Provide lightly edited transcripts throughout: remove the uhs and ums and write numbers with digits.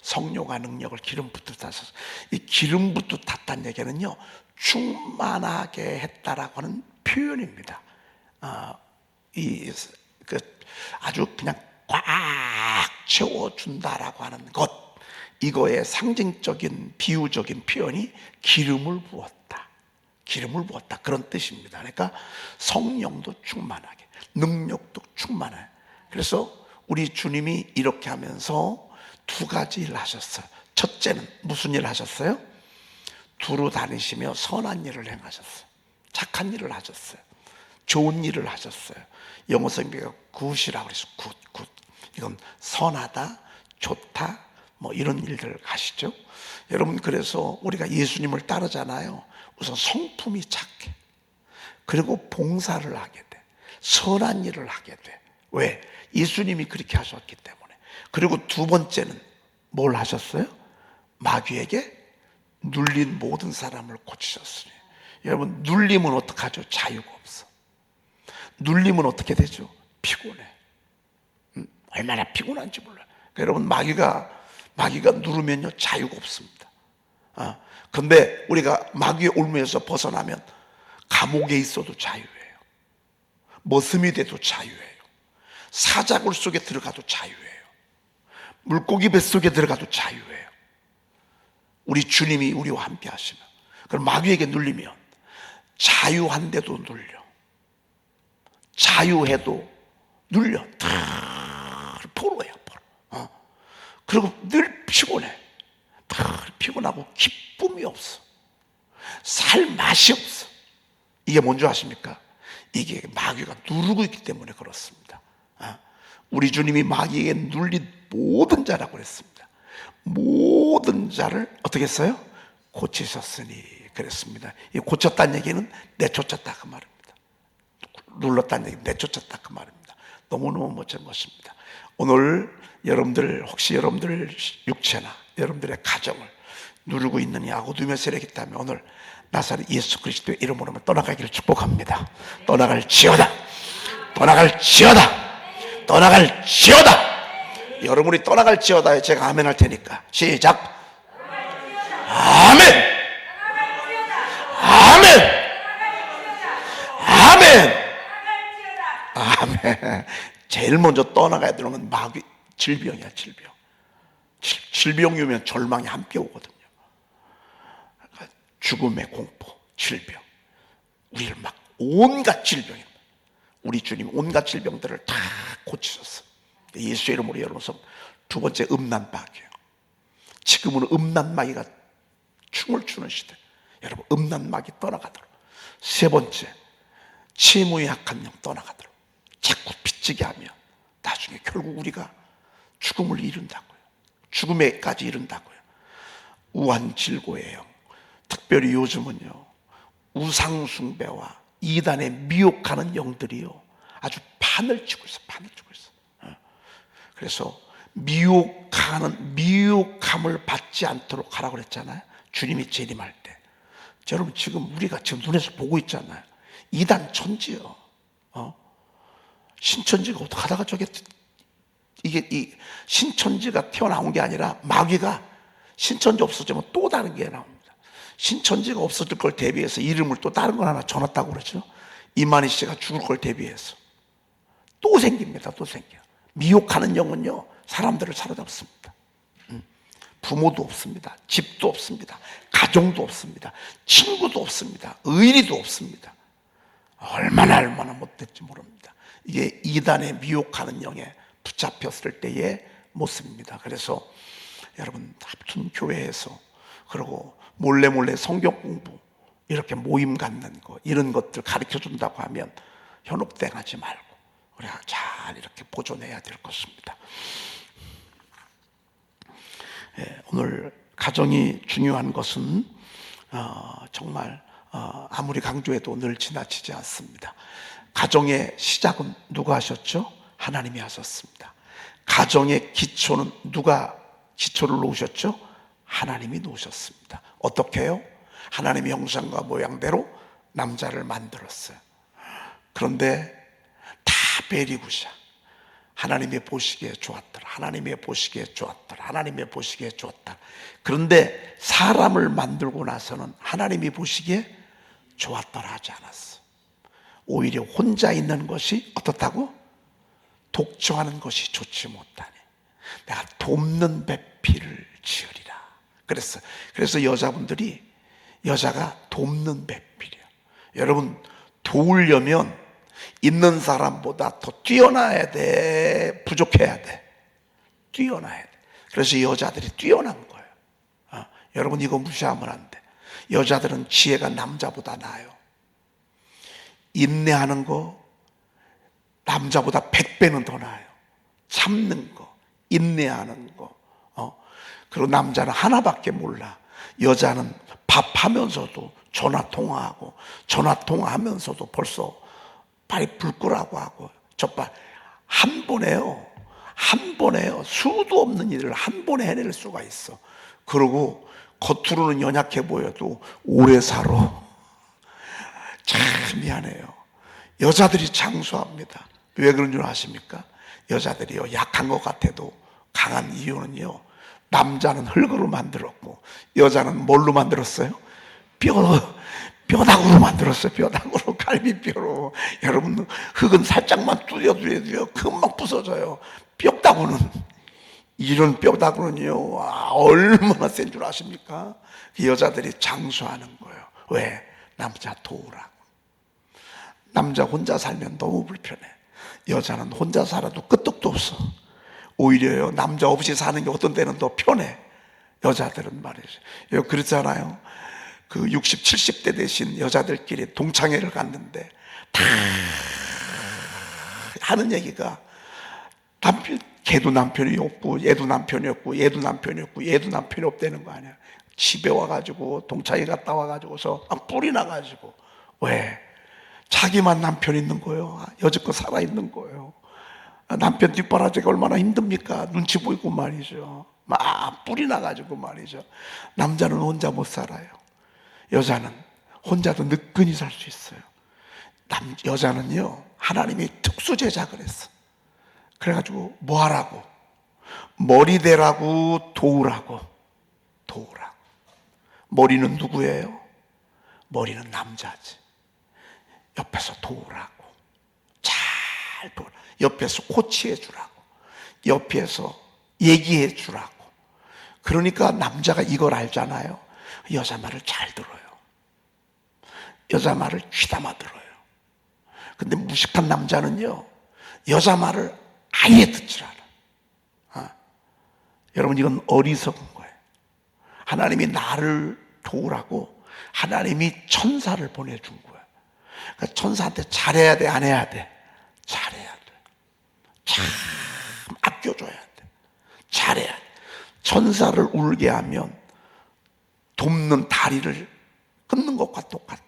성령과 능력을 기름부터 타셔서, 이 기름부터 탔다는 얘기는요, 충만하게 했다라고 하는 표현입니다. 아주 그냥 꽉 채워준다라고 하는 것, 이거의 상징적인 비유적인 표현이 기름을 부었다, 기름을 부었다, 그런 뜻입니다. 그러니까 성령도 충만하게, 능력도 충만해. 그래서 우리 주님이 이렇게 하면서 두 가지 일을 하셨어요. 첫째는 무슨 일을 하셨어요? 두루 다니시며 선한 일을 행하셨어요. 착한 일을 하셨어요. 좋은 일을 하셨어요. 영어 성경에 굿이라고 그래서 굿. 이건 선하다, 좋다, 뭐 이런 일들을 하시죠. 여러분, 그래서 우리가 예수님을 따르잖아요. 우선 성품이 착해. 그리고 봉사를 하게 돼. 선한 일을 하게 돼. 왜? 예수님이 그렇게 하셨기 때문에. 그리고 두 번째는 뭘 하셨어요? 마귀에게 눌린 모든 사람을 고치셨으니. 여러분, 눌림은 어떡하죠? 자유가 없어. 눌림은 어떻게 되죠? 피곤해. 얼마나 피곤한지 몰라요. 그러니까 여러분, 마귀가 누르면요, 자유가 없습니다. 근데 우리가 마귀의 올무에서 벗어나면 감옥에 있어도 자유예요. 머슴이 돼도 자유예요. 사자굴 속에 들어가도 자유예요. 물고기 뱃속에 들어가도 자유예요. 우리 주님이 우리와 함께 하시면. 그럼 마귀에게 눌리면 자유한데도 눌려, 자유해도 눌려. 포로야, 포로. 그리고 늘 피곤해. 피곤하고 기쁨이 없어. 살 맛이 없어. 이게 뭔지 아십니까? 이게 마귀가 누르고 있기 때문에 그렇습니다. 우리 주님이 마귀에게 눌린 모든 자라고 그랬습니다. 모든 자를 어떻게 했어요? 고치셨으니 그랬습니다. 이 고쳤다는 얘기는 내쫓았다 그 말입니다. 눌렀다는 얘기는 내쫓았다 그 말입니다. 너무너무 멋진 것입니다. 오늘 여러분들, 혹시 여러분들 육체나 여러분들의 가정을 누르고 있는 이 어둠의 세력이 있다면 오늘 나사렛 예수 그리스도의 이름으로 떠나가기를 축복합니다. 떠나갈지어다, 떠나갈지어다, 떠나갈지어다. 여러분이 떠나갈지어다에 제가 아멘 할 테니까 시작. 아멘, 아멘, 아멘, 아멘. 제일 먼저 떠나가야 되는 건 마귀, 질병이야, 질병. 질병이 오면 절망이 함께 오거든요. 죽음의 공포, 질병, 우리를 막 온갖 질병이, 우리 주님이 온갖 질병들을 다 고치셨어요. 예수의 이름으로 여러분, 두 번째 음란마귀예요. 지금은 음란마귀가 춤을 추는 시대. 여러분, 음란마귀 떠나가도록. 세 번째, 치무의 약한 영 떠나가도록. 자꾸 빚지게 하면 나중에 결국 우리가 죽음을 이룬다고요. 죽음에까지 이룬다고요. 우환질고의 영, 특별히 요즘은요, 우상숭배와 이단에 미혹하는 영들이요, 아주 판을 치고 있어, 판을 치고 있어. 그래서 미혹함을 받지 않도록 하라고 그랬잖아요. 주님이 재림할 때. 여러분, 지금 우리가 지금 눈에서 보고 있잖아요. 이단 천지요. 신천지가 어떻게 하다가 이게 이 신천지가 튀어나온 게 아니라 마귀가 신천지 없어지면 또 다른 게 나옵니다. 신천지가 없어질 걸 대비해서 이름을 또 다른 걸 하나 줘놨다고 그러죠. 이만희 씨가 죽을 걸 대비해서 또 생깁니다. 또 생겨. 미혹하는 영은요, 사람들을 사로잡습니다. 부모도 없습니다. 집도 없습니다. 가정도 없습니다. 친구도 없습니다. 의리도 없습니다. 얼마나 못됐지 모릅니다. 이게 이단에 미혹하는 영에 붙잡혔을 때의 모습입니다. 그래서 여러분, 아픈 교회에서, 그리고 몰래 성경 공부, 이렇게 모임 갖는 거, 이런 것들 가르쳐 준다고 하면 현혹당하지 말고 우리가 잘 이렇게 보존해야 될 것입니다. 오늘 가정이 중요한 것은 정말 아무리 강조해도 늘 지나치지 않습니다. 가정의 시작은 누가 하셨죠? 하나님이 하셨습니다. 가정의 기초는 누가 기초를 놓으셨죠? 하나님이 놓으셨습니다. 어떻게 해요? 하나님의 형상과 모양대로 남자를 만들었어요. 그런데 다 베리굿이야. 하나님이 보시기에 좋았더라. 하나님이 보시기에 좋았더라. 하나님이 보시기에 좋았다. 그런데 사람을 만들고 나서는 하나님이 보시기에 좋았더라 하지 않았어. 오히려 혼자 있는 것이 어떻다고? 독청하는 것이 좋지 못하니 내가 돕는 배필을 지으리라. 그래서 여자분들이, 여자가 돕는 배필이야. 여러분, 도우려면 있는 사람보다 더 뛰어나야 돼, 부족해야 돼? 뛰어나야 돼. 그래서 여자들이 뛰어난 거예요. 여러분, 이거 무시하면 안 돼. 여자들은 지혜가 남자보다 나아요. 인내하는 거 남자보다 100배는 더 나아요. 참는 거, 인내하는 거. 그리고 남자는 하나밖에 몰라. 여자는 밥하면서도 전화통화하고, 전화통화하면서도 벌써 발이 불끄라고 하고, 젖발 한 번에요. 수도 없는 일을 한 번에 해낼 수가 있어. 그리고 겉으로는 연약해 보여도 오래 살아. 참 미안해요. 여자들이 장수합니다. 왜 그런 줄 아십니까? 여자들이요, 약한 것 같아도 강한 이유는요, 남자는 흙으로 만들었고 여자는 뭘로 만들었어요? 뼈다구로 만들었어요. 뼈다구로, 갈비뼈로. 여러분, 흙은 살짝만 뚫어줘도요 금방 부서져요. 뼈다구는, 이런 뼈다구는요, 얼마나 센 줄 아십니까? 여자들이 장수하는 거예요. 왜? 남자 도우라고. 남자 혼자 살면 너무 불편해. 여자는 혼자 살아도 끄떡도 없어. 오히려요, 남자 없이 사는 게 어떤 때는 더 편해. 여자들은 말이죠. 그렇잖아요. 그 60, 70대 되신 여자들끼리 동창회를 갔는데 다 하는 얘기가, 걔도 남편이 없고 얘도 남편이 없고 얘도 남편이 없고 얘도 남편이 없다는 거 아니야. 집에 와가지고 동창회 갔다 와가지고서 뿔이 나가지고. 왜? 자기만 남편 있는 거예요. 여지껏 살아있는 거예요. 남편 뒷바라지가 얼마나 힘듭니까? 눈치 보이고 말이죠. 막 뿔이 나가지고 말이죠. 남자는 혼자 못 살아요. 여자는 혼자도 느끈히 살 수 있어요. 여자는요, 하나님이 특수 제작을 했어. 그래가지고 뭐 하라고? 머리 대라고, 도우라고. 머리는 누구예요? 머리는 남자지. 옆에서 도우라고. 잘 도우라. 옆에서 코치해 주라고. 옆에서 얘기해 주라고. 그러니까 남자가 이걸 알잖아요. 여자 말을 잘 들어요. 여자 말을 귀담아 들어요. 근데 무식한 남자는요, 여자 말을 아예 듣질 않아. 여러분, 이건 어리석은 거예요. 하나님이 나를 도우라고 하나님이 천사를 보내준 거예요. 그러니까 천사한테 잘해야 돼, 안 해야 돼? 잘해야 돼. 참 아껴줘야 돼. 잘해야 돼. 천사를 울게 하면 돕는 다리를 끊는 것과 똑같아.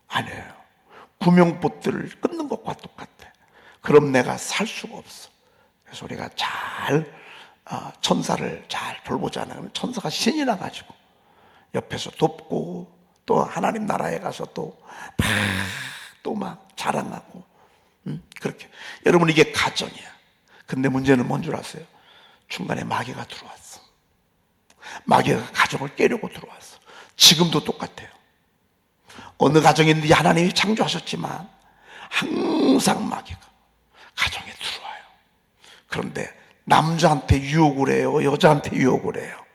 아니에요. 구명보트를 끊는 것과 똑같아. 그럼 내가 살 수가 없어. 그래서 우리가 천사를 잘 돌보잖아요. 천사가 신이 나가지고 옆에서 돕고, 또 하나님 나라에 가서 또 막 자랑하고, 그렇게. 여러분, 이게 가정이야. 근데 문제는 뭔 줄 아세요? 중간에 마귀가 들어왔어. 마귀가 가정을 깨려고 들어왔어. 지금도 똑같아요. 어느 가정이든지 하나님이 창조하셨지만 항상 마귀가 가정에 들어와요. 그런데 남자한테 유혹을 해요? 여자한테 유혹을 해요?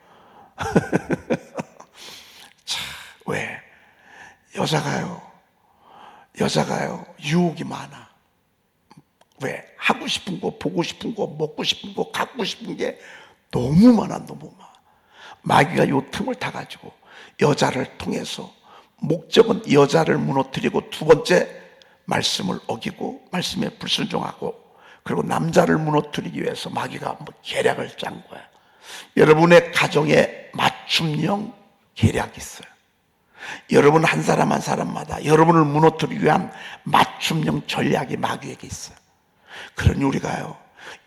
자, 왜? 여자가요 유혹이 많아. 왜? 하고 싶은 거, 보고 싶은 거, 먹고 싶은 거, 갖고 싶은 게 너무 많아. 마귀가 요 틈을 타가지고 여자를 통해서, 목적은 여자를 무너뜨리고, 두 번째 말씀을 어기고 말씀에 불순종하고, 그리고 남자를 무너뜨리기 위해서 마귀가 계략을 짠 거야. 여러분의 가정에 맞춤형 계략이 있어요. 여러분 한 사람 한 사람마다 여러분을 무너뜨리기 위한 맞춤형 전략이 마귀에게 있어요. 그러니 우리가요,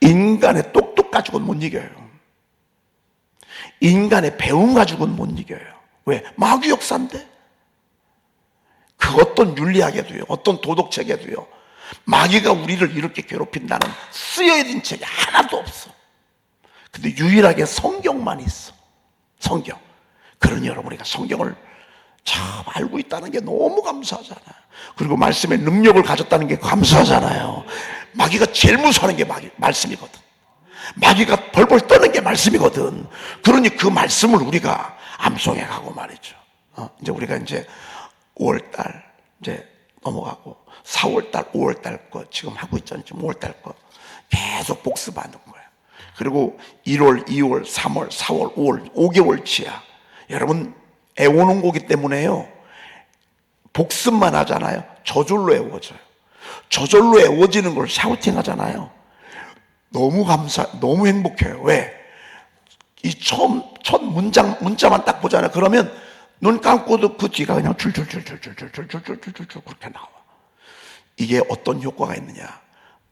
인간의 똑똑 가지고는 못 이겨요. 인간의 배움 가지고는 못 이겨요. 왜? 마귀 역사인데. 그 어떤 윤리학에도요, 어떤 도덕책에도요, 마귀가 우리를 이렇게 괴롭힌다는 쓰여진 책이 하나도 없어. 근데 유일하게 성경만 있어. 성경. 그러니 여러분, 우리가 성경을 참 알고 있다는 게 너무 감사하잖아요. 그리고 말씀의 능력을 가졌다는 게 감사하잖아요. 마귀가 제일 무서워하는 게 말씀이거든. 마귀가 벌벌 떠는 게 말씀이거든. 그러니 그 말씀을 우리가 암송해 가고 말이죠. 이제 우리가 이제 5월달 이제 넘어가고 4월달, 5월달 거 지금 하고 있잖아요. 지금 5월달 거 계속 복습하는 거예요. 그리고 1월, 2월, 3월, 4월, 5월 5개월치야. 여러분 애워놓은 거기 때문에요, 복습만 하잖아요. 저절로 애워져요. 저절로 애워지는 걸 샤우팅 하잖아요. 너무 너무 행복해요. 왜? 이 첫 문자만 딱 보잖아요. 그러면 눈 감고도 그 뒤가 그냥 줄줄줄줄줄줄줄줄줄줄 그렇게 나와. 이게 어떤 효과가 있느냐?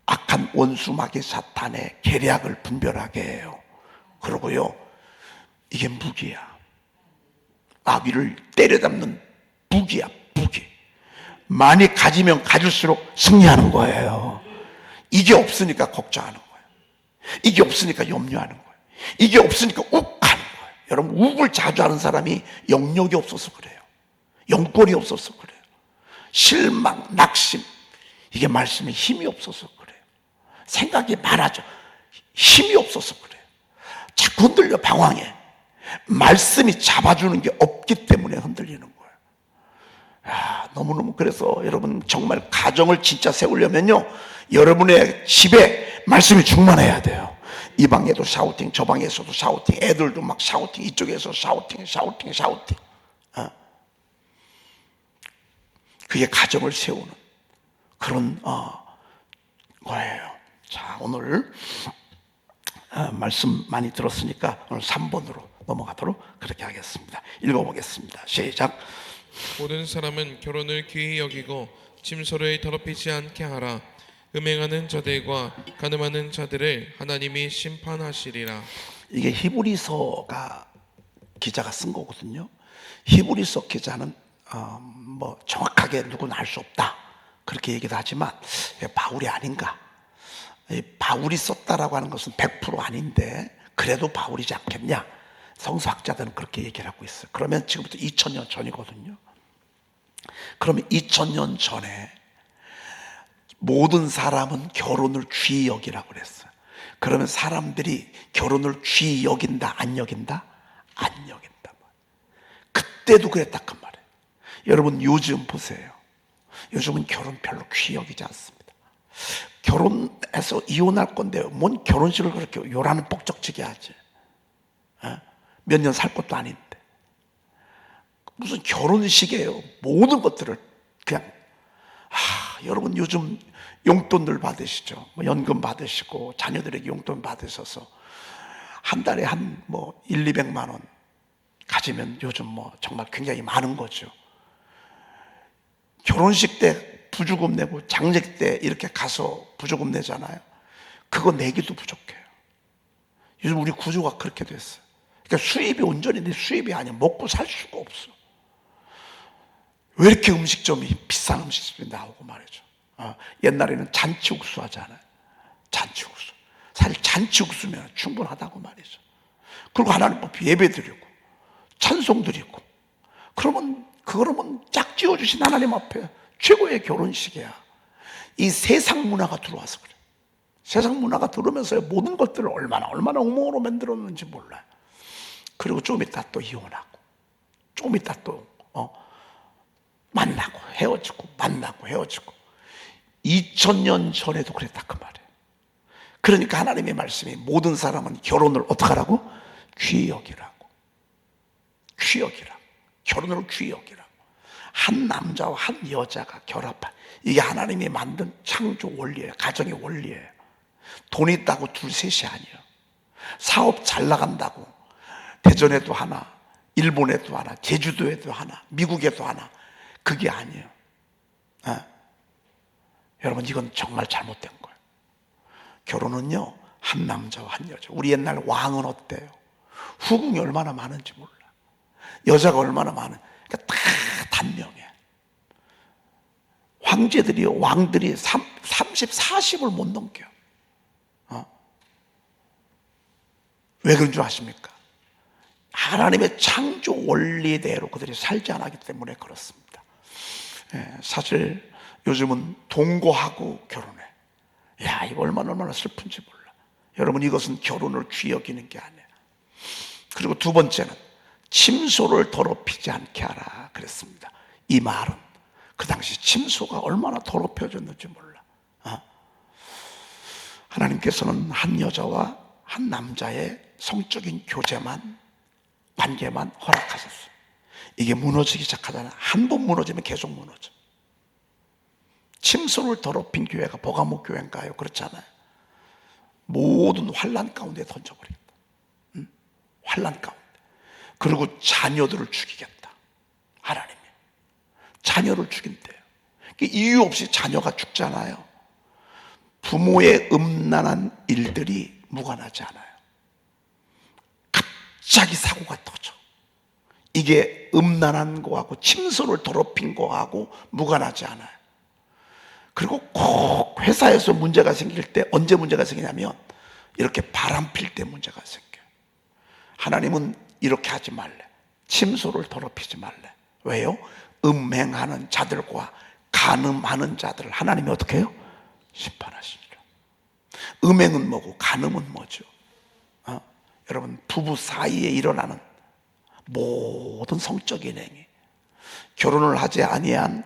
악한 원수 마귀 사탄의 계략을 분별하게 해요. 그러고요, 이게 무기야. 마귀를 때려잡는 무기야, 무기. 많이 가지면 가질수록 승리하는 거예요. 이게 없으니까 걱정하는 거예요. 이게 없으니까 염려하는 거예요. 이게 없으니까 욱하는 거예요. 여러분, 욱을 자주 하는 사람이 영역이 없어서 그래요. 영권이 없어서 그래요. 실망, 낙심, 이게 말씀에 힘이 없어서 그래요. 생각이 많아져. 힘이 없어서 그래요. 자꾸 흔들려, 방황해. 말씀이 잡아주는 게 없기 때문에 흔들리는 거예요. 너무너무. 그래서 여러분, 정말 가정을 진짜 세우려면요, 여러분의 집에 말씀이 충만해야 돼요. 이 방에도 샤우팅, 저 방에서도 샤우팅, 애들도 막 샤우팅, 이쪽에서 샤우팅. 그게 가정을 세우는 그런 거예요. 자, 오늘 말씀 많이 들었으니까 오늘 3번으로 넘어가도록 그렇게 하겠습니다. 읽어보겠습니다. 시작. 모든 사람은 결혼을 귀히 여기고 침소를 더럽히지 않게 하라. 음행하는 자들과 간음하는 자들을 하나님이 심판하시리라. 이게 히브리서가 기자가 쓴 거거든요. 히브리서 기자는 뭐 정확하게 누구는 알 수 없다 그렇게 얘기도 하지만, 바울이 아닌가? 바울이 썼다라고 하는 것은 100% 아닌데 그래도 바울이지 않겠냐? 성서학자들은 그렇게 얘기를 하고 있어요. 그러면 지금부터 2000년 전이거든요. 그러면 2000년 전에 모든 사람은 결혼을 귀히 여기라고 그랬어요. 그러면 사람들이 결혼을 귀히 여긴다, 안 여긴다? 안 여긴다. 그때도 그랬다 그 말이에요. 여러분, 요즘 보세요. 요즘은 결혼 별로 귀히 여기지 않습니다. 결혼해서 이혼할 건데 뭔 결혼식을 그렇게 요란한 뻑적지게 하지? 몇 년 살 것도 아닌데 무슨 결혼식이에요. 모든 것들을 그냥. 여러분, 요즘 용돈들 받으시죠? 뭐 연금 받으시고 자녀들에게 용돈 받으셔서 한 달에 한 뭐 100~200만 원 가지면 요즘 뭐 정말 굉장히 많은 거죠. 결혼식 때 부주금 내고 장례 때 이렇게 가서 부주금 내잖아요. 그거 내기도 부족해요. 요즘 우리 구조가 그렇게 됐어요. 그러니까 수입이 온전히 내 수입이 아니야. 먹고 살 수가 없어. 왜 이렇게 음식점이 비싼 음식점이 나오고 말이죠. 옛날에는 잔치국수 하잖아요. 잔치국수. 사실 잔치국수면 충분하다고 말이죠. 그리고 하나님 앞에 예배 드리고 찬송 드리고, 그러면 짝지어 주신 하나님 앞에 최고의 결혼식이야. 이 세상 문화가 들어와서 그래. 세상 문화가 들어오면서 모든 것들을 얼마나 엉망으로 만들었는지 몰라요. 그리고 좀 이따 또 이혼하고, 좀 이따 또 만나고 헤어지고, 만나고 헤어지고. 2000년 전에도 그랬다 그 말이에요. 그러니까 하나님의 말씀이 모든 사람은 결혼을 어떻게 하라고? 귀히 여기라고. 귀히 여기라고. 결혼을 귀히 여기라고. 한 남자와 한 여자가 결합한, 이게 하나님이 만든 창조 원리예요. 가정의 원리예요. 돈 있다고 둘 셋이 아니에요. 사업 잘 나간다고 대전에도 하나, 일본에도 하나, 제주도에도 하나, 미국에도 하나, 그게 아니에요. 여러분, 이건 정말 잘못된 거예요. 결혼은요, 한 남자와 한 여자. 우리 옛날 왕은 어때요? 후궁이 얼마나 많은지 몰라. 여자가 얼마나 많은, 그러니까 다 단명해. 황제들이 왕들이 30, 40을 못 넘겨요. 왜 그런 줄 아십니까? 하나님의 창조 원리대로 그들이 살지 않았기 때문에 그렇습니다. 사실 요즘은 동거하고 결혼해. 야, 이거 얼마나 슬픈지 몰라. 여러분, 이것은 결혼을 귀히 여기는 게 아니야. 그리고 두 번째는 침소를 더럽히지 않게 하라 그랬습니다. 이 말은 그 당시 침소가 얼마나 더럽혀졌는지 몰라. 하나님께서는 한 여자와 한 남자의 성적인 관계만 허락하셨어요. 이게 무너지기 시작하잖아요. 한 번 무너지면 계속 무너져. 침소를 더럽힌 교회가 버가모 교회인가요? 그렇잖아요. 모든 환난 가운데 던져버리겠다. 환난 가운데. 그리고 자녀들을 죽이겠다. 하나님이 자녀를 죽인대요. 이유 없이 자녀가 죽잖아요. 부모의 음란한 일들이 무관하지 않아요. 갑자기 사고가 터져. 이게 음란한 거하고 침소를 더럽힌 거하고 무관하지 않아요. 그리고 꼭 회사에서 문제가 생길 때 언제 문제가 생기냐면 이렇게 바람 필 때 문제가 생겨요. 하나님은 이렇게 하지 말래. 침소를 더럽히지 말래. 왜요? 음행하는 자들과 간음하는 자들을 하나님이 어떻게 해요? 심판하시리라. 음행은 뭐고 간음은 뭐죠? 여러분, 부부 사이에 일어나는 모든 성적인 행위, 결혼을 하지 아니한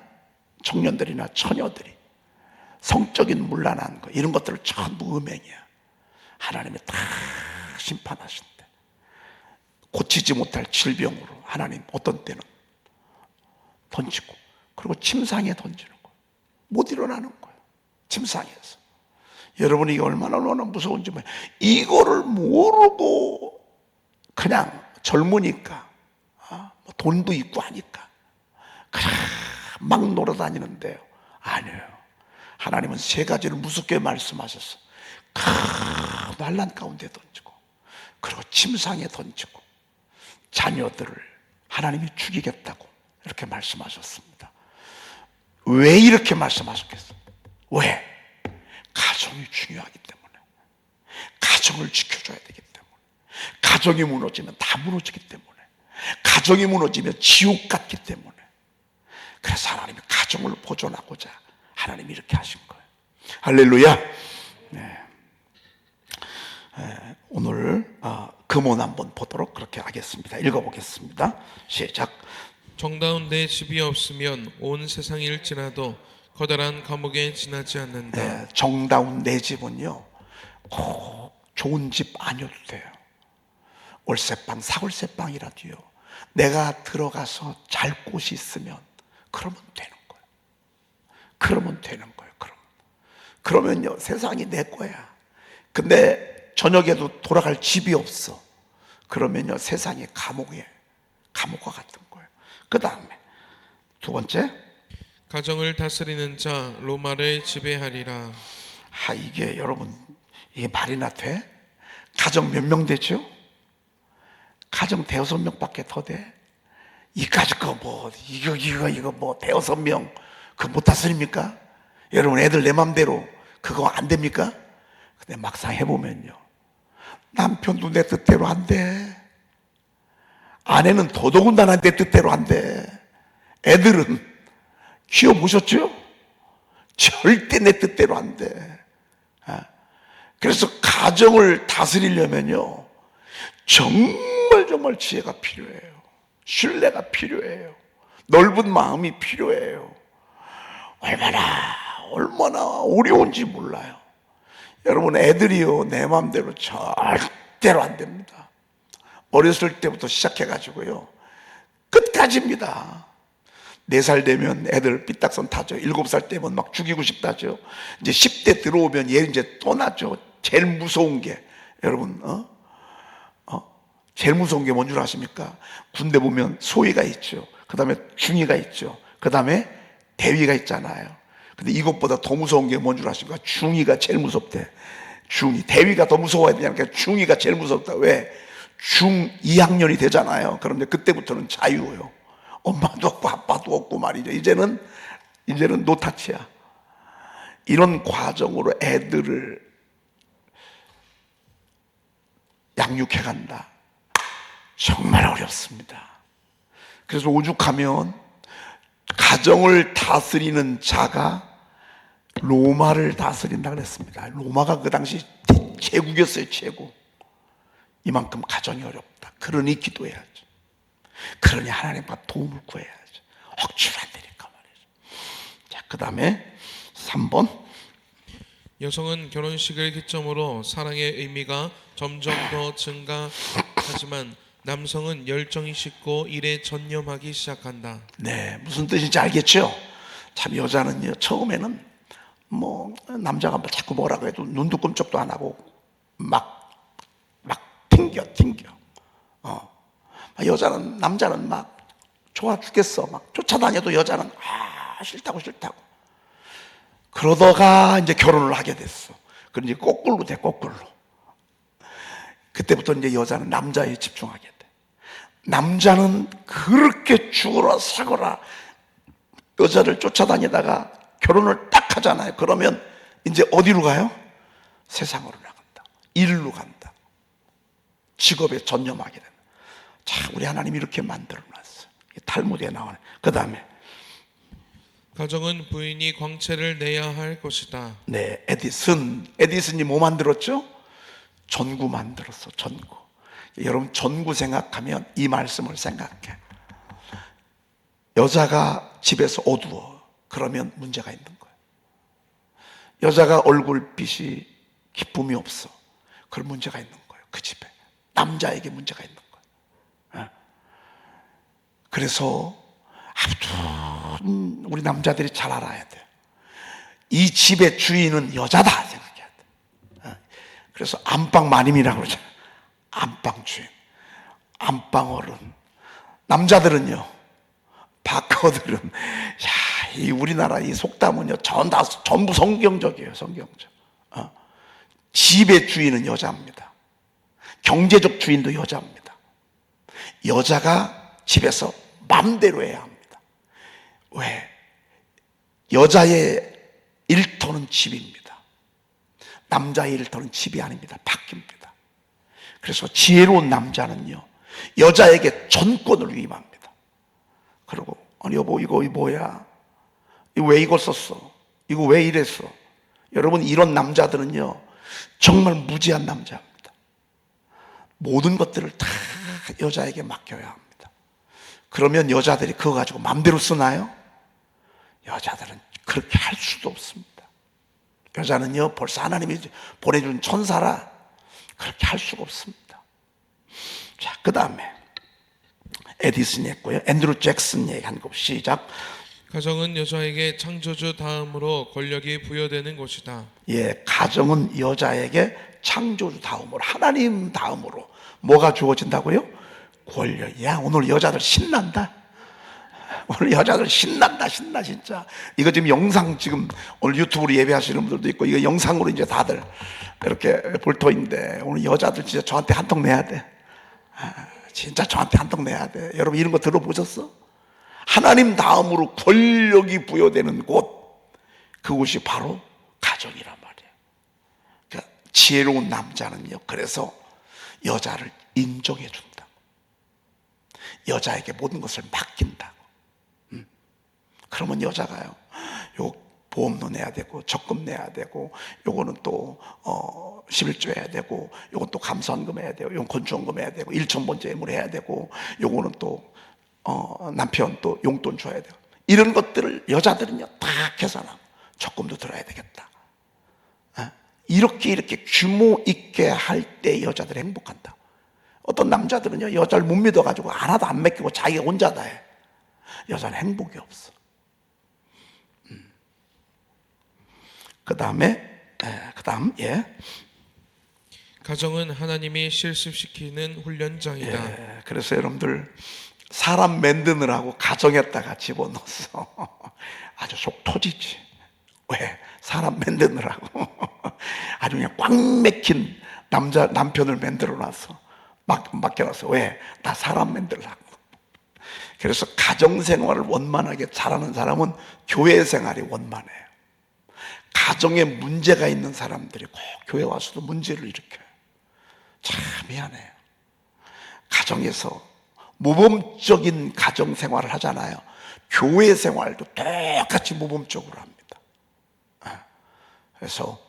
청년들이나 처녀들이 성적인 문란한 거, 이런 것들을 전부 음행이야. 하나님이 다 심판하신대. 고치지 못할 질병으로 하나님 어떤 때는 던지고, 그리고 침상에 던지는 거예요. 못 일어나는 거예요. 침상에서. 여러분이 이게 얼마나 무서운지 몰라요. 이거를 모르고 그냥 젊으니까 뭐 돈도 있고 하니까 그냥 막 놀아다니는데요. 아니에요. 하나님은 세 가지를 무섭게 말씀하셨어. 큰 환난 가운데 던지고, 그리고 침상에 던지고, 자녀들을 하나님이 죽이겠다고 이렇게 말씀하셨습니다. 왜 이렇게 말씀하셨겠어요? 왜? 가정이 중요하기 때문에. 가정을 지켜줘야 되기 때문에. 가정이 무너지면 다 무너지기 때문에. 가정이 무너지면 지옥 같기 때문에. 그래서 하나님이 가정을 보존하고자 하나님이 이렇게 하신 거예요. 할렐루야. 네. 오늘 금원 한번 보도록 그렇게 하겠습니다. 읽어보겠습니다. 시작. 정다운 내 집이 없으면 온 세상일지라도 커다란 감옥에 지나지 않는다. 네, 정다운 내 집은요, 꼭 좋은 집 아니어도 돼요. 월세방, 사월세방이라도요, 내가 들어가서 잘 곳이 있으면 그러면 되는 거예요. 그러면 되는 거예요. 그러면요, 세상이 내 거야. 근데 저녁에도 돌아갈 집이 없어. 그러면요, 세상이 감옥과 같은 거예요. 그 다음에 두 번째, 가정을 다스리는 자 로마를 지배하리라. 이게 여러분, 이게 말이나 돼? 가정 몇 명 되죠? 가정 대여섯 명밖에 더 돼? 이까짓 거 뭐 이거 뭐 대여섯 명 그거 못 다스립니까? 여러분, 애들 내 맘대로 그거 안 됩니까? 근데 막상 해보면요, 남편도 내 뜻대로 안 돼. 아내는 더더군다나 내 뜻대로 안 돼. 애들은 키워보셨죠? 절대 내 뜻대로 안 돼. 그래서 가정을 다스리려면요, 정말 지혜가 필요해요. 신뢰가 필요해요. 넓은 마음이 필요해요. 얼마나 어려운지 몰라요. 여러분, 애들이요, 내 마음대로 절대로 안 됩니다. 어렸을 때부터 시작해가지고요, 끝까지입니다. 4살 되면 애들 삐딱선 타죠. 7살 되면 막 죽이고 싶다죠. 이제 10대 들어오면 얘 이제 떠나죠. 제일 무서운 게, 여러분, 제일 무서운 게 뭔 줄 아십니까? 군대 보면 소위가 있죠. 그 다음에 중위가 있죠. 그 다음에 대위가 있잖아요. 근데 이것보다 더 무서운 게 뭔 줄 아십니까? 중위가 제일 무섭대. 중위. 대위가 더 무서워야 되냐니까 중위가 제일 무섭다. 왜? 중 2학년이 되잖아요. 그런데 그때부터는 자유예요. 엄마도 없고 아빠도 없고 말이죠. 이제는 이제는 노타치야. 이런 과정으로 애들을 양육해 간다. 정말 어렵습니다. 그래서 오죽하면 가정을 다스리는 자가 로마를 다스린다 그랬습니다. 로마가 그 당시 제국이었어요, 제국. 이만큼 가정이 어렵다. 그러니 기도해야죠. 그러니 하나님과 도움을 구해야죠. 억지로 안 되니까 말이죠. 자, 그 다음에 3번. 여성은 결혼식을 기점으로 사랑의 의미가 점점 더 증가하지만 남성은 열정이 식고 일에 전념하기 시작한다. 네, 무슨 뜻인지 알겠죠? 참 여자는요, 처음에는 뭐 남자가 뭐 자꾸 뭐라고 해도 눈도 끔찍도 안 하고 막 튕겨. 남자는 막 좋아 죽겠어. 막 쫓아다녀도 여자는 싫다고. 그러다가 이제 결혼을 하게 됐어. 그럼 이제 거꾸로 돼, 거꾸로. 그때부터 이제 여자는 남자에 집중하게 돼. 남자는 그렇게 죽어라 사거라 여자를 쫓아다니다가 결혼을 딱 하잖아요. 그러면 이제 어디로 가요? 세상으로 나간다. 일로 간다. 직업에 전념하게 된다. 자, 우리 하나님이 이렇게 만들어놨어. 탈무드에 나오네. 그 다음에 가정은 부인이 광채를 내야 할 것이다. 네, 에디슨이 뭐 만들었죠? 전구 만들었어. 전구. 여러분, 전구 생각하면 이 말씀을 생각해. 여자가 집에서 어두워. 그러면 문제가 있는 거예요. 여자가 얼굴빛이 기쁨이 없어. 그런 문제가 있는 거예요. 그 집에. 남자에게 문제가 있는 거예요. 그래서 우리 남자들이 잘 알아야 돼. 이 집의 주인은 여자다 생각해야 돼. 그래서 안방 마님이라고 그러잖아. 안방 주인, 안방 어른. 남자들은요, 바커들은, 야, 이 우리나라 이 속담은요, 전부 성경적이에요, 성경적. 집의 주인은 여자입니다. 경제적 주인도 여자입니다. 여자가 집에서 마음대로 해야 합니다. 왜? 여자의 일터는 집입니다. 남자의 일터는 집이 아닙니다. 바뀝니다. 그래서 지혜로운 남자는요, 여자에게 전권을 위임합니다. 그리고 아니 여보, 이거 뭐야? 이거 왜 이거 썼어? 이거 왜 이랬어? 여러분, 이런 남자들은요 정말 무지한 남자입니다. 모든 것들을 다 여자에게 맡겨야 합니다. 그러면 여자들이 그거 가지고 마음대로 쓰나요? 여자들은 그렇게 할 수도 없습니다. 여자는요, 벌써 하나님이 보내준 천사라 그렇게 할 수가 없습니다. 자, 그 다음에 에디슨이 했고요. 앤드루 잭슨 얘기한 거 시작. 가정은 여자에게 창조주 다음으로 권력이 부여되는 것이다. 예, 가정은 여자에게 창조주 다음으로, 하나님 다음으로 뭐가 주어진다고요? 권력. 야, 오늘 여자들 신난다. 오늘 여자들 신난다, 신나 진짜. 이거 지금 영상, 지금 오늘 유튜브로 예배하시는 분들도 있고, 이거 영상으로 이제 다들 이렇게 볼 터인데, 오늘 여자들 진짜 저한테 한 통 내야 돼. 진짜 저한테 한 통 내야 돼. 여러분, 이런 거 들어보셨어? 하나님 다음으로 권력이 부여되는 곳, 그곳이 바로 가정이란 말이에요. 그러니까 지혜로운 남자는요, 그래서 여자를 인정해 준다. 여자에게 모든 것을 맡긴다고. 그러면 여자가요, 요 보험도 내야 되고, 적금 내야 되고, 요거는 또 11조 해야 되고, 요건 또 감사원금 해야 되고, 요건 건축원금 해야 되고, 1,000번째 예물 해야 되고, 요거는 또 남편 또 용돈 줘야 돼요. 이런 것들을 여자들은요 다 계산하고, 적금도 들어야 되겠다. 이렇게 규모 있게 할 때 여자들이 행복한다. 어떤 남자들은요, 여자를 못 믿어가지고 하나도 안 맡기고 자기가 혼자 다 해. 여자는 행복이 없어. 그 다음, 예. 가정은 하나님이 실습시키는 훈련장이다. 예. 그래서 여러분들, 사람 만드느라고 가정에다가 집어넣었어. 아주 속 터지지. 왜? 사람 만드느라고. 아주 그냥 꽉 막힌 남편을 만들어 놨어. 맡겨놨어. 왜? 나 사람 만들라고. 그래서 가정생활을 원만하게 잘하는 사람은 교회생활이 원만해요. 가정에 문제가 있는 사람들이 꼭 교회 와서도 문제를 일으켜요. 참 미안해요. 가정에서 모범적인 가정생활을 하잖아요. 교회생활도 똑같이 모범적으로 합니다. 그래서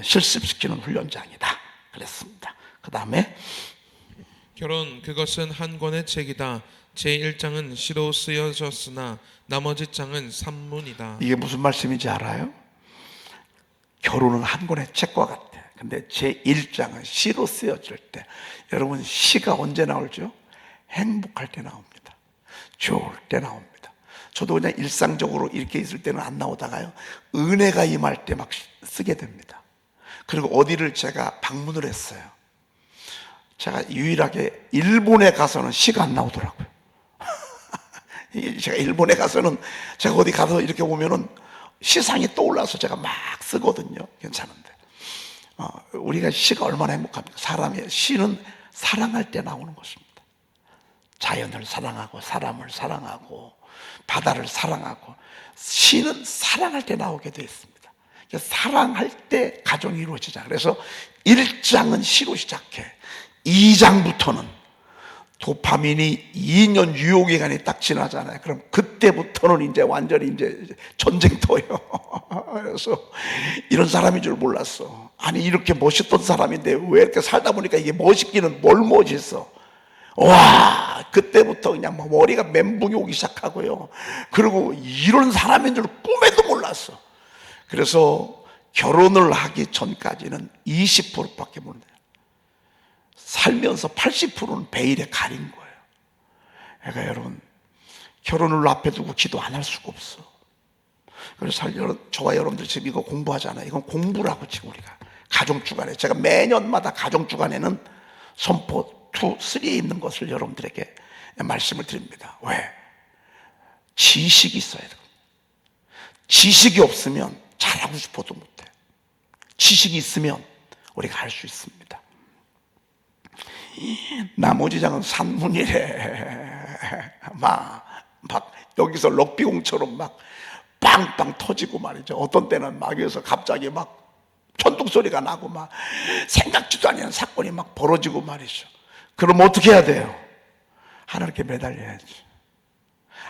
실습시키는 훈련장이다 그랬습니다. 그 다음에 결혼 그것은 한 권의 책이다. 제1장은 시로 쓰여졌으나 나머지 장은 산문이다. 이게 무슨 말씀인지 알아요? 결혼은 한 권의 책과 같아. 근데 제1장은 시로 쓰여질 때, 여러분 시가 언제 나올죠? 행복할 때 나옵니다. 좋을 때 나옵니다. 저도 그냥 일상적으로 이렇게 있을 때는 안 나오다가요, 은혜가 임할 때 막 쓰게 됩니다. 그리고 어디를 제가 방문을 했어요. 제가 유일하게 일본에 가서는 시가 안 나오더라고요. 제가 일본에 가서는, 제가 어디 가서 이렇게 보면은 시상이 떠올라서 제가 막 쓰거든요. 괜찮은데 우리가 시가 얼마나 행복합니까? 사람의 시는 사랑할 때 나오는 것입니다. 자연을 사랑하고 사람을 사랑하고 바다를 사랑하고, 시는 사랑할 때 나오게 되어 있습니다. 사랑할 때 가정이 이루어지잖아요. 그래서 1장은 시로 시작해. 2장부터는 도파민이 2년 유효기간이 딱 지나잖아요. 그럼 그때부터는 이제 완전히 이제 전쟁터예요. 그래서 이런 사람인 줄 몰랐어. 아니 이렇게 멋있던 사람인데 왜 이렇게 살다 보니까 이게 멋있기는 뭘 멋있어. 와, 그때부터 그냥 막 머리가 멘붕이 오기 시작하고요. 그리고 이런 사람인 줄 꿈에도 몰랐어. 그래서 결혼을 하기 전까지는 20%밖에 못 돼요. 살면서 80%는 베일에 가린 거예요. 그러니까 여러분, 결혼을 앞에 두고 기도 안 할 수가 없어. 그래서 저와 여러분들 지금 이거 공부하잖아요. 이건 공부라고 지금 우리가 가정주간에, 제가 매년마다 가정주간에는 선포 2, 3에 있는 것을 여러분들에게 말씀을 드립니다. 왜? 지식이 있어야 돼요. 지식이 없으면 잘하고 싶어도 못해. 지식이 있으면 우리가 할 수 있습니다. 나머지 장은 산문이래. 막 여기서 럭비공처럼 막 빵빵 터지고 말이죠. 어떤 때는 막 여기서 갑자기 막 천둥 소리가 나고 막 생각지도 않은 사건이 막 벌어지고 말이죠. 그럼 어떻게 해야 돼요? 하나님께 매달려야지.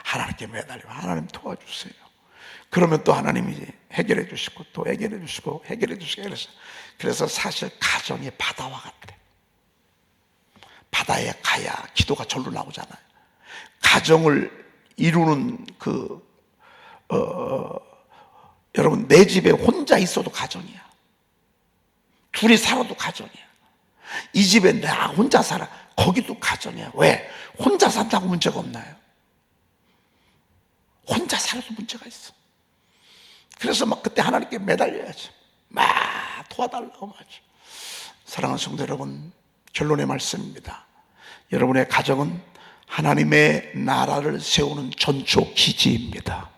하나님께 매달려. 하나님 도와주세요. 그러면 또 하나님이 해결해 주시고 또 해결해 주시고 해결해 주시고. 그래서 사실 가정이 바다와 같아. 바다에 가야 기도가 절로 나오잖아요. 가정을 이루는 여러분, 내 집에 혼자 있어도 가정이야. 둘이 살아도 가정이야. 이 집에 나 혼자 살아, 거기도 가정이야. 왜? 혼자 산다고 문제가 없나요? 혼자 살아도 문제가 있어. 그래서 막 그때 하나님께 매달려야지. 막 도와달라고 말이죠. 사랑하는 성도 여러분, 결론의 말씀입니다. 여러분의 가정은 하나님의 나라를 세우는 전초 기지입니다.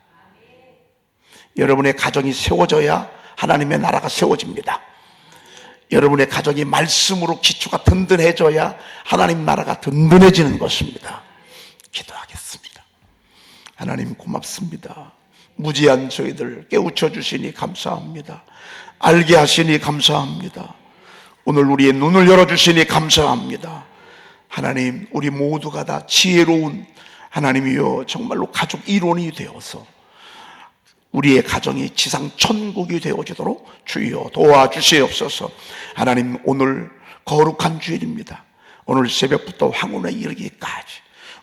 여러분의 가정이 세워져야 하나님의 나라가 세워집니다. 여러분의 가정이 말씀으로 기초가 든든해져야 하나님 나라가 든든해지는 것입니다. 기도하겠습니다. 하나님 고맙습니다. 무지한 저희들 깨우쳐 주시니 감사합니다. 알게 하시니 감사합니다. 오늘 우리의 눈을 열어주시니 감사합니다. 하나님, 우리 모두가 다 지혜로운 하나님이여 정말로 가족 일원이 되어서 우리의 가정이 지상 천국이 되어지도록 주여 도와주시옵소서. 하나님, 오늘 거룩한 주일입니다. 오늘 새벽부터 황혼에 이르기까지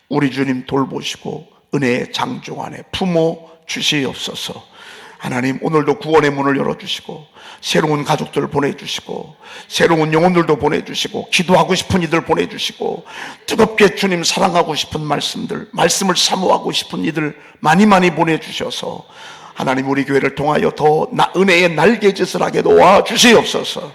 우리 주님 돌보시고 은혜의 장종 안에 품어 주시옵소서. 하나님, 오늘도 구원의 문을 열어주시고 새로운 가족들 보내주시고 새로운 영혼들도 보내주시고 기도하고 싶은 이들 보내주시고 뜨겁게 주님 사랑하고 싶은 말씀을 사모하고 싶은 이들 많이 보내주셔서 하나님, 우리 교회를 통하여 더 은혜의 날개짓을 하게 도와주시옵소서.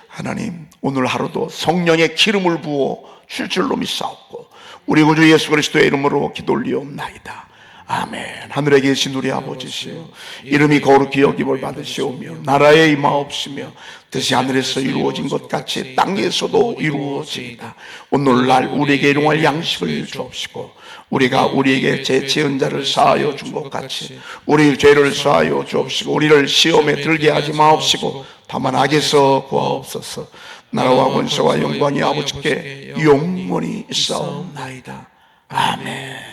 하나님, 오늘 하루도 성령의 기름을 부어 줄 줄로 믿사옵고 우리 구주 예수 그리스도의 이름으로 기도 올리옵나이다. 아멘. 하늘에 계신 우리 아버지시여, 이름이 거룩히 여김을 받으시오며 나라에 임하옵시며 뜻이 하늘에서 이루어진 것 같이 땅에서도 이루어지이다. 오늘날 우리에게 일용할 양식을 주옵시고 우리가 우리에게 제 지은 자를 사하여 준 것 같이 우리 죄를 사하여 주옵시고 우리를 시험에 들게 하지 마옵시고 다만 악에서 구하옵소서. 나라와 권세와 영광이 아버지께 영원히 있사옵나이다. 아멘.